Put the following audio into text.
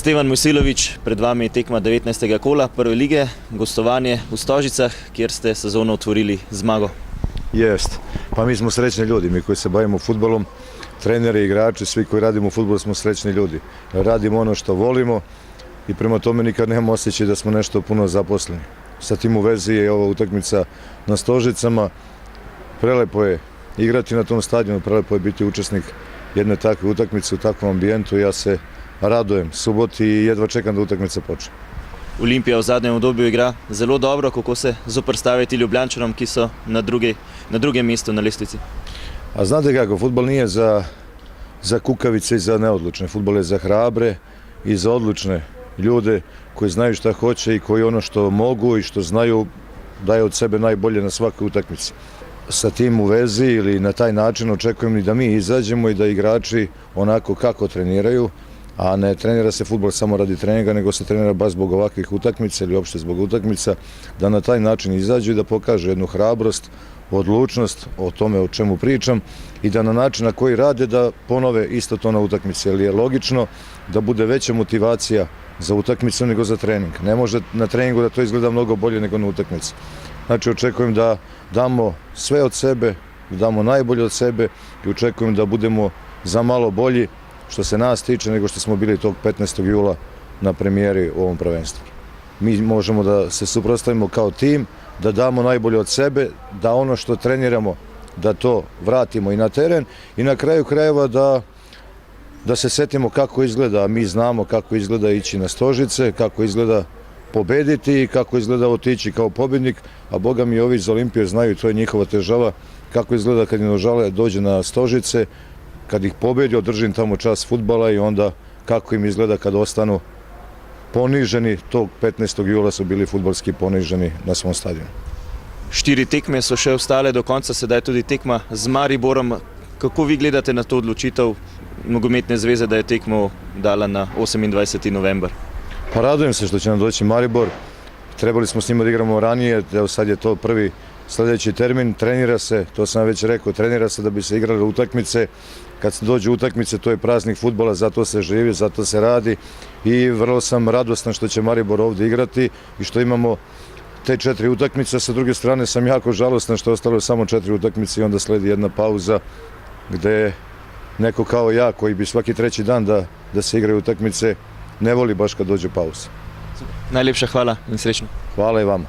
Stevan Mojsilović, pred vami je tekma 19. kola prve lige, gostovanje v Stožicah, kjer ste sezono otvorili zmago. Jest. Pa mi smo srećni ljudi, mi koji se bavimo fudbalom, treneri, igrači, svi koji radimo u fudbalu smo srećni ljudi. Radimo ono što volimo i prema tome nikad nemamo osjećaj da smo nešto puno zaposleni. Sa tim u vezi je ova utakmica na Stožicama. Prelepo je igrati na tom stadionu, prelepo je biti učesnik jedne takve utakmice u takvom ambijentu. Ja se radujem suboti i jedva čekam da utakmica počne. Olimpija v zadnjem obdobju igra zelo dobro, kako se zoperstaviti Ljubljančanom, ki so na drugem mestu na lestvici. A znate kako, fudbal nije za kukavice i za neodlučne. Fudbal je za hrabre i za odlučne ljude koji znaju šta hoće i koji ono što mogu i što znaju daje od sebe najbolje na svakoj utakmici. Sa tim u vezi ili na taj način očekujem i da mi izađemo i da igrači onako kako treniraju, a ne trenira se fudbal samo radi treninga, nego se trenira baš zbog ovakvih utakmica ili uopšte zbog utakmica, da na taj način izađu i da pokažu jednu hrabrost, odlučnost o tome o čemu pričam i da na način na koji rade da ponove isto to na utakmici, jer je logično da bude veća motivacija za utakmicu nego za trening. Ne može na treningu da to izgleda mnogo bolje nego na utakmici. Znači očekujem da damo sve od sebe, da damo najbolje od sebe i očekujem da budemo za malo bolji što se nas tiče nego što smo bili tog 15. jula na premijeri u ovom prvenstvu. Mi možemo da se suprotstavimo kao tim, da damo najbolje od sebe, da ono što treniramo, da to vratimo i na teren i na kraju krajeva da se setimo kako izgleda, a mi znamo kako izgleda ići na Stožice, kako izgleda pobediti i kako izgleda otići kao pobjednik, a boga mi ovi iz Olimpije znaju, to je njihova težava, kako izgleda kad im žale dođe na Stožice, kad ih pobedi, održim tamo čas fudbala i onda kako im izgleda kad ostanu poniženi. Tog 15. jula su bili fudbalski poniženi na svom stadionu. 4 tekme so še ostale do konca, sedaj tudi tekma z Mariborom. Kako vi gledate na to odločitev Nogometne zveze, da je tekmo dala na 28. novembar? Pa radujem se što će nam doći Maribor. Trebali smo s njima da igramo ranije, evo sad je to prvi sljedeći termin. Trenira se, to sam već rekao, trenira se da bi se igrale utakmice. Kad se dođe utakmice, to je praznik fudbala, zato se živi, zato se radi i vrlo sam radostan što će Maribor ovdje igrati i što imamo te 4 utakmice. Sa druge strane sam jako žalostan što je ostalo samo 4 utakmice i onda sledi jedna pauza gde neko kao ja koji bi svaki treći dan da se igraju utakmice ne voli baš kad dođe pauza. Najlepša hvala in srečno. Hvala i vama.